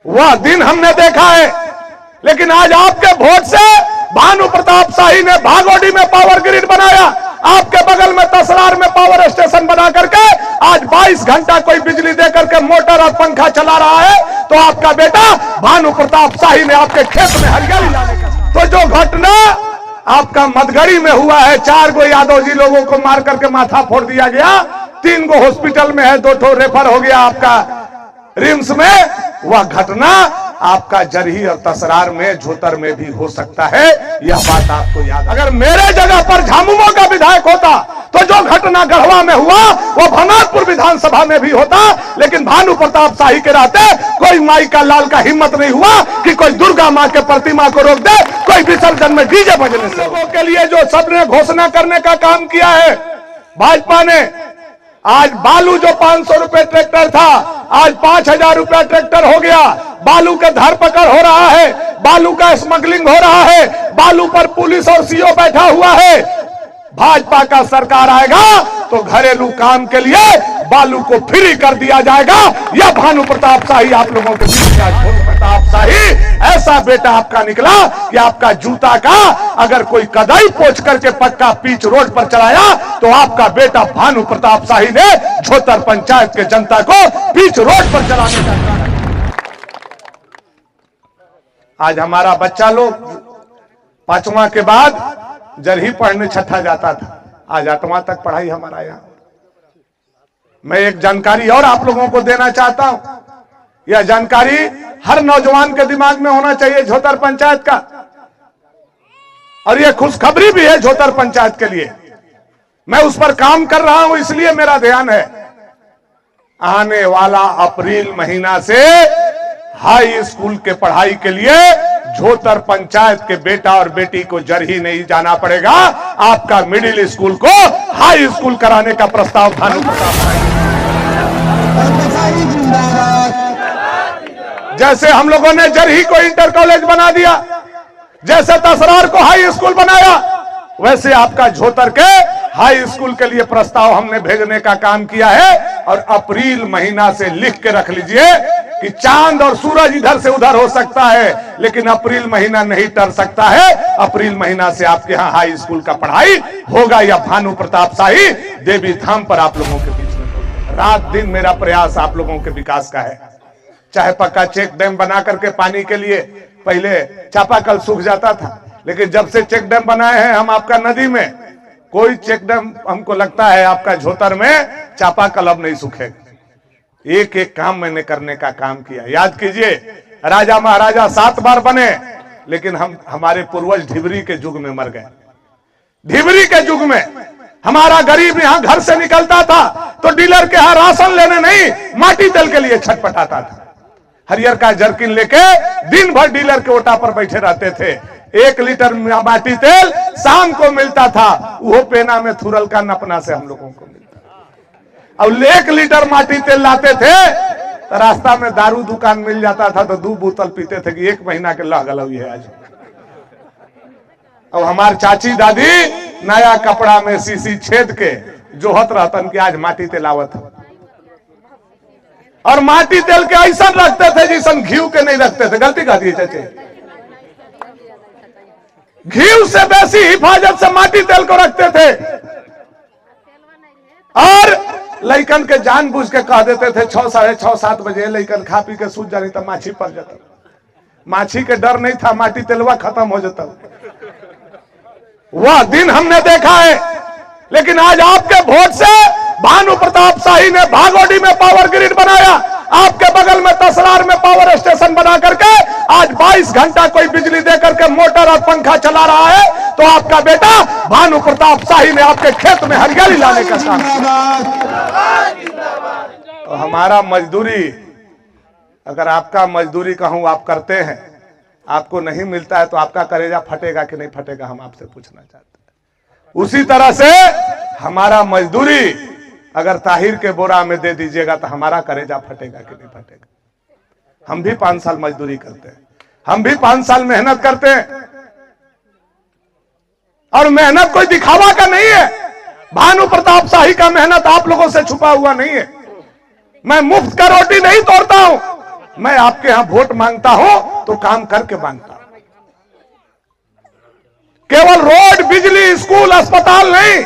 वह दिन हमने देखा है, लेकिन आज आपके वोट से भानु प्रताप शाही ने भागोडी में पावर ग्रिड बनाया, आपके बगल में तसरार में पावर स्टेशन बना करके आज 22 घंटा कोई बिजली दे करके मोटर और पंखा चला रहा है। तो आपका बेटा भानु प्रताप शाही ने आपके खेत में हरियाली लाने का, तो जो घटना आपका मधगड़ी में हुआ है, 4 गो यादव जी लोगों को मार करके माथा फोड़ दिया गया, 3 गो हॉस्पिटल में है, 2 ठो रेफर हो गया आपका रिम्स में, वह घटना आपका जरही और तसरार में झोतर में भी हो सकता है। यह बात आपको याद, अगर मेरे जगह पर झामुमो का विधायक होता तो जो घटना गढ़वा में हुआ वो भनारपुर विधानसभा में भी होता, लेकिन भानु प्रताप शाही के रहते कोई माई का लाल का हिम्मत नहीं हुआ कि कोई दुर्गा मां के प्रतिमा को रोक दे, कोई विसर्जन में डीजे बजने से। लोगों के लिए जो सबने घोषणा करने का काम किया है भाजपा ने, आज बालू जो 500 रुपए ट्रैक्टर था आज 5000 रुपया ट्रैक्टर हो गया, बालू का धरपकड़ हो रहा है, बालू का स्मगलिंग हो रहा है, बालू पर पुलिस और सीओ बैठा हुआ है। भाजपा का सरकार आएगा तो घरेलू काम के लिए बालू को फ्री कर दिया जाएगा। यह भानु प्रताप शाही आप लोगों के बीच में, भानु प्रताप शाही ऐसा बेटा आपका निकला कि आपका जूता का अगर कोई कदाई पोंछ करके पक्का पीच रोड पर चलाया तो आपका बेटा भानु प्रताप शाही ने झोतर पंचायत के जनता को पीच रोड पर चलाने का काम। आज हमारा बच्चा लोग 5वां के बाद जरही पढ़ने छठा जाता था, आज 8वां तक पढ़ाई हमारा यहाँ। मैं एक जानकारी और आप लोगों को देना चाहता हूं, यह जानकारी हर नौजवान के दिमाग में होना चाहिए झोतर पंचायत का, और यह खुशखबरी भी है झोतर पंचायत के लिए। मैं उस पर काम कर रहा हूं, इसलिए मेरा ध्यान है। आने वाला अप्रैल महीना से हाई स्कूल के पढ़ाई के लिए झोतर पंचायत के बेटा और बेटी को जरही नहीं जाना पड़ेगा, आपका मिडिल स्कूल को हाई स्कूल कराने का प्रस्ताव भानु प्रताप शाही। जैसे हम लोगों ने जरही को इंटर कॉलेज बना दिया, जैसे तसरार को हाई स्कूल बनाया, वैसे आपका झोतर के हाई स्कूल के लिए प्रस्ताव हमने भेजने का काम किया है। और अप्रैल महीना से लिख के रख लीजिए कि चांद और सूरज इधर से उधर हो सकता है, लेकिन अप्रैल महीना नहीं टर सकता है। अप्रैल महीना से आपके यहाँ हाई स्कूल का पढ़ाई होगा। या भानु प्रताप शाही देवी धाम पर आप लोगों के बीच में रात दिन मेरा प्रयास आप लोगों के विकास का है। चाहे पक्का चेक डैम बना करके पानी के लिए, पहले चापाकल सूख जाता था, लेकिन जब से चेक डैम बनाए हैं हम आपका नदी में, कोई चेक डैम हमको लगता है आपका झोतर में चापाकल अब नहीं सूखेगा। एक एक काम मैंने करने का काम किया। याद कीजिए, राजा महाराजा 7 बार बने, लेकिन हमारे पूर्वज ढिबरी के युग में मर गए। ढिबरी के युग में हमारा गरीब यहाँ घर से निकलता था तो डीलर के यहाँ राशन लेने नहीं, माटी तेल के लिए छटपटाता था। हरियर का जर्किन लेके दिन भर डीलर के ओटा पर बैठे रहते थे। 1 लीटर माटी तेल शाम को मिलता था, वो पेना में थुरल का नपना से हम लोगों को मिलता। और 1 लीटर माटी तेल लाते थे तो रास्ता में दारू दुकान मिल जाता था तो 2 बोतल पीते थे कि 1 महीना के लह गलौई है आज। अब हमारी चाची दादी नया कपड़ा में शीशी छेद के जोहत रहतन कि आज माटी तेल आवत है, और माटी तेल के ऐसा रखते थे जैसा घी के नहीं रखते थे। गलती कह दी चाचे, घी से बेसी हिफाजत से माटी तेल को रखते थे। और लइकन के जानबूझ के कह देते थे 6, साढ़े 6, 7 बजे लइकन खा पी के सूझ जानी तो माछी पड़ जाता। माछी के डर नहीं था, माटी तेलवा खत्म हो जाता। वह दिन हमने देखा है, लेकिन आज आपके वोट से भानु प्रताप शाही ने भागोडी में पावर ग्रिड बनाया, आपके बगल में तसरार में पावर स्टेशन बना करके आज 22 घंटा कोई बिजली दे करके मोटर और पंखा चला रहा है। तो आपका बेटा भानु प्रताप शाही ने आपके खेत में हरियाली लाने का काम किया। तो हमारा मजदूरी, अगर आपका मजदूरी कहूं आप करते हैं, आपको नहीं मिलता है तो आपका कलेजा फटेगा कि नहीं फटेगा, हम आपसे पूछना चाहते हैं। उसी तरह से हमारा मजदूरी अगर ताहिर के बोरा में दे दीजिएगा तो हमारा कलेजा फटेगा कि नहीं फटेगा। हम भी 5 साल मजदूरी करते हैं, हम भी 5 साल मेहनत करते हैं, और मेहनत कोई दिखावा का नहीं है। भानु प्रताप शाही का मेहनत आप लोगों से छुपा हुआ नहीं है। मैं मुफ्त का रोटी नहीं तोड़ता हूं, मैं आपके यहां वोट मांगता हूं तो काम करके मांगता हूं। केवल रोड, बिजली, स्कूल, अस्पताल नहीं,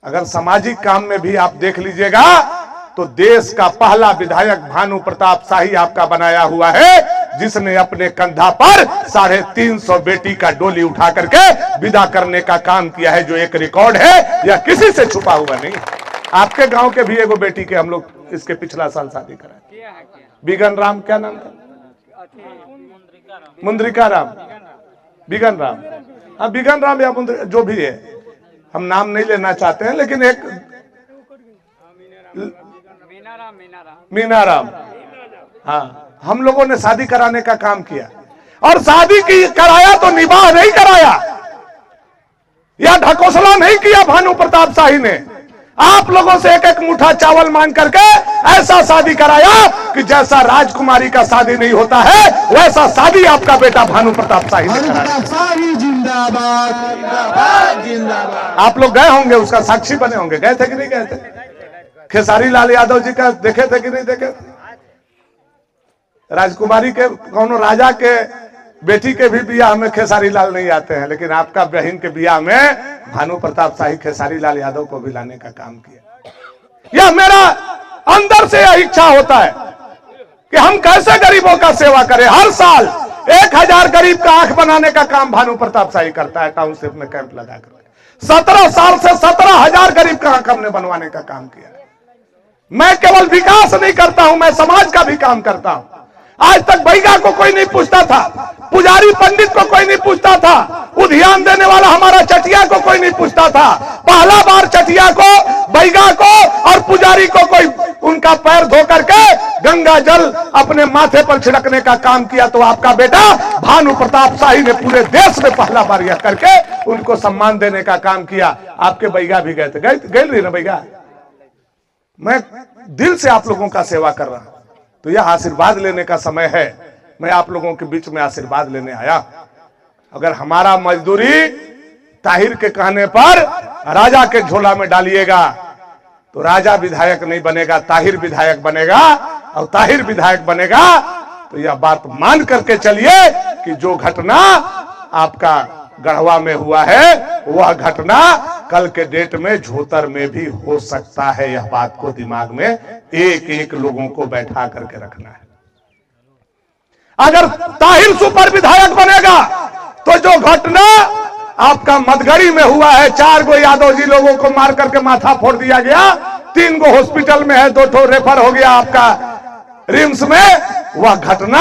अगर सामाजिक काम में भी आप देख लीजिएगा तो देश का पहला विधायक भानु प्रताप शाही आपका बनाया हुआ है, जिसने अपने कंधा पर 350 बेटी का डोली उठा करके विदा करने का काम किया है, जो एक रिकॉर्ड है, यह किसी से छुपा हुआ नहीं। आपके गांव के भी एगो बेटी के हम लोग इसके पिछला साल शादी कराए। बिगन राम, क्या नाम था? मुंद्रिका राम, बिगन राम, हाँ बिगन राम या जो भी है, हम नाम नहीं लेना चाहते हैं, लेकिन एक मीना राम, हाँ, हम लोगों ने शादी कराने का काम किया, और शादी की कराया तो निबाह नहीं कराया, या ढकोसला नहीं किया भानु प्रताप शाही ने। आप लोगों से एक एक मुठ्ठा चावल मांग करके ऐसा शादी कराया कि जैसा राजकुमारी का शादी नहीं होता है, वैसा शादी आपका बेटा भानु प्रताप शाही ने कराया। आप लोग गए होंगे, उसका साक्षी बने होंगे, गए थे कि नहीं गए थे? खेसारी लाल यादव जी का देखे थे कि नहीं देखे? राजकुमारी के कौनो राजा के बेटी के भी बियाह में खेसारी लाल नहीं आते हैं, लेकिन आपका बहन के बियाह में भानु प्रताप शाही खेसारी लाल यादव को भी लाने का काम किया। यह मेरा अंदर से यह इच्छा होता है कि हम कैसे गरीबों का सेवा करें। हर साल 1000 गरीब का आंख बनाने का काम भानु प्रताप शाही करता है, टाउनशिप में कैंप लगा कर। 17 साल से 17,000 गरीब का आंख हमने बनवाने का काम किया। मैं केवल विकास नहीं करता हूं, मैं समाज का भी काम करता हूं। आज तक बैगा को कोई नहीं पूछता था, पुजारी पंडित को कोई नहीं पूछता था, उद्यान देने वाला हमारा चटिया को कोई नहीं पूछता था। पहला बार चटिया को, बैगा को और पुजारी को कोई उनका पैर धो करके गंगा जल अपने माथे पर छिड़कने का काम किया, तो आपका बेटा भानु प्रताप शाही ने पूरे देश में पहला बार यह करके उनको सम्मान देने का काम किया। आपके बैगा भी गए थे, गए रही ना बैगा। मैं दिल से आप लोगों का सेवा कर रहा हूं, तो यह आशीर्वाद लेने का समय है। मैं आप लोगों के बीच में आशीर्वाद लेने आया। अगर हमारा मजदूरी ताहिर के कहने पर राजा के झोला में डालिएगा तो राजा विधायक नहीं बनेगा, ताहिर विधायक बनेगा, और ताहिर विधायक बनेगा तो यह बात मान करके चलिए कि जो घटना आपका गढ़वा में हुआ है, वह घटना कल के डेट में झोतर में भी हो सकता है। यह बात को दिमाग में एक एक लोगों को बैठा करके रखना है। अगर ताहिर सुपर विधायक बनेगा तो जो घटना आपका मधगड़ी में हुआ है, 4 गो यादव जी लोगों को मार करके माथा फोड़ दिया गया, 3 गो हॉस्पिटल में है, 2 ठो रेफर हो गया आपका रिम्स में, वह घटना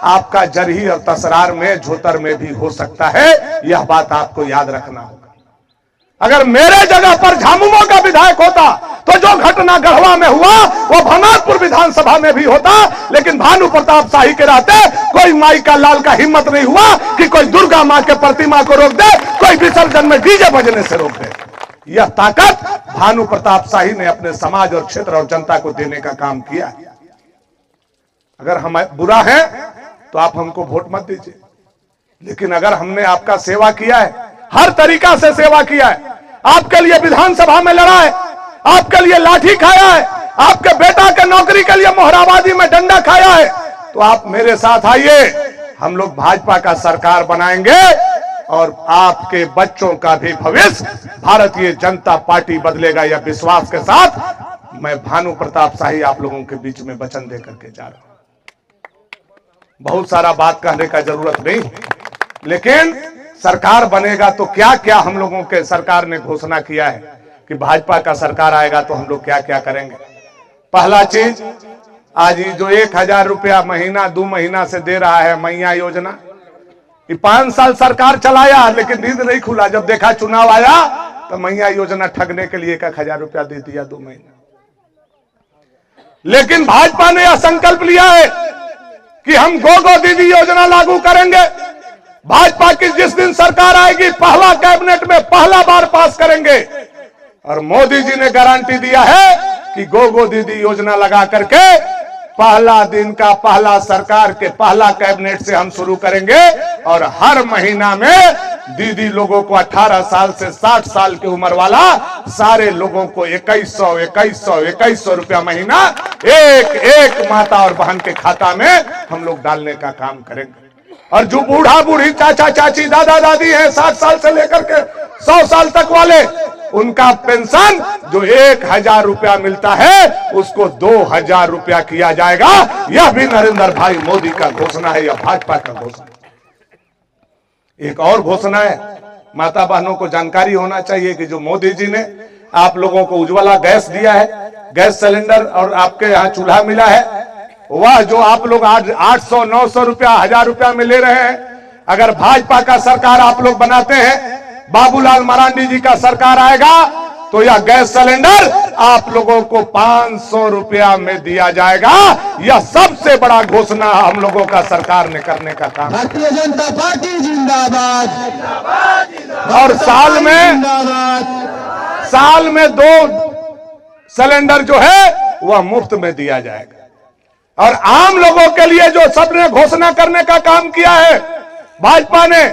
आपका जरही और तसरार में, झोतर में भी हो सकता है। यह बात आपको याद रखना होगा। अगर मेरे जगह पर झामुमो का विधायक होता तो जो घटना गढ़वा में हुआ वो भनारपुर विधानसभा में भी होता, लेकिन भानु प्रताप शाही के रहते कोई माई का लाल का हिम्मत नहीं हुआ कि कोई दुर्गा मां के प्रतिमा को रोक दे, कोई विसर्जन में डीजे बजने से रोक दे। यह ताकत भानु प्रताप शाही ने अपने समाज और क्षेत्र और जनता को देने का काम किया। अगर हम बुरा है तो आप हमको वोट मत दीजिए, लेकिन अगर हमने आपका सेवा किया है, हर तरीका से सेवा किया है, आपके लिए विधानसभा में लड़ा है, आपके लिए लाठी खाया है, आपके बेटा के नौकरी के लिए मोहराबादी में डंडा खाया है, तो आप मेरे साथ आइए, हम लोग भाजपा का सरकार बनाएंगे और आपके बच्चों का भी भविष्य भारतीय जनता पार्टी बदलेगा। यह विश्वास के साथ मैं भानु प्रताप शाही आप लोगों के बीच में वचन दे करके जा रहा हूं। बहुत सारा बात कहने का जरूरत नहीं, लेकिन सरकार बनेगा तो क्या क्या हम लोगों के सरकार ने घोषणा किया है कि भाजपा का सरकार आएगा तो हम लोग क्या क्या करेंगे। पहला चीज, आज जो 1000 रुपया महीना 2 महीना से दे रहा है मैया योजना, ये 5 साल सरकार चलाया, लेकिन नींद नहीं खुला। जब देखा चुनाव आया तो मैया योजना ठगने के लिए 1000 रुपया दे दिया 2 महीना। लेकिन भाजपा ने यह संकल्प लिया है कि हम गो दीदी योजना लागू करेंगे। भाजपा की जिस दिन सरकार आएगी, पहला कैबिनेट में पहला बार पास करेंगे। और मोदी जी ने गारंटी दिया है कि गो दीदी योजना लगा करके पहला दिन का पहला सरकार के पहला कैबिनेट से हम शुरू करेंगे, और हर महीना में दीदी लोगों को 18 साल से 60 साल की उम्र वाला सारे लोगों को 2100 रुपया महीना एक एक माता और बहन के खाता में हम लोग डालने का काम करेंगे। और जो बूढ़ा बूढ़ी चाचा चाची दादा दादी हैं 60 साल से लेकर के 100 साल तक वाले, उनका पेंशन जो 1000 रुपया मिलता है उसको 2000 रुपया किया जाएगा। यह भी नरेंद्र भाई मोदी का घोषणा है, यह भाजपा का घोषणा। एक और घोषणा है, माता बहनों को जानकारी होना चाहिए कि जो मोदी जी ने आप लोगों को उज्ज्वला गैस दिया है, गैस सिलेंडर और आपके यहाँ चूल्हा मिला है, वह जो आप लोग आज 800 900 रुपया 1000 रुपया में ले रहे हैं, अगर भाजपा का सरकार आप लोग बनाते हैं, बाबूलाल मरांडी जी का सरकार आएगा तो यह गैस सिलेंडर आप लोगों को 500 रुपया में दिया जाएगा। यह सबसे बड़ा घोषणा हम लोगों का सरकार ने करने का काम। भारतीय जनता पार्टी जिंदाबाद। और साल में 2 सिलेंडर जो है वह मुफ्त में दिया जाएगा। और आम लोगों के लिए जो सबने घोषणा करने का काम किया है भाजपा ने,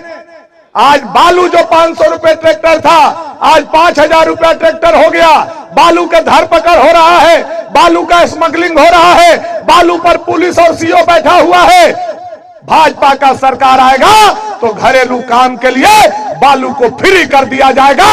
आज बालू जो 500 रुपए ट्रैक्टर था आज 5000 रुपया ट्रैक्टर हो गया। बालू के धरपकड़ हो रहा है, बालू का स्मगलिंग हो रहा है, बालू पर पुलिस और सीओ बैठा हुआ है। भाजपा का सरकार आएगा तो घरेलू काम के लिए बालू को फ्री कर दिया जाएगा।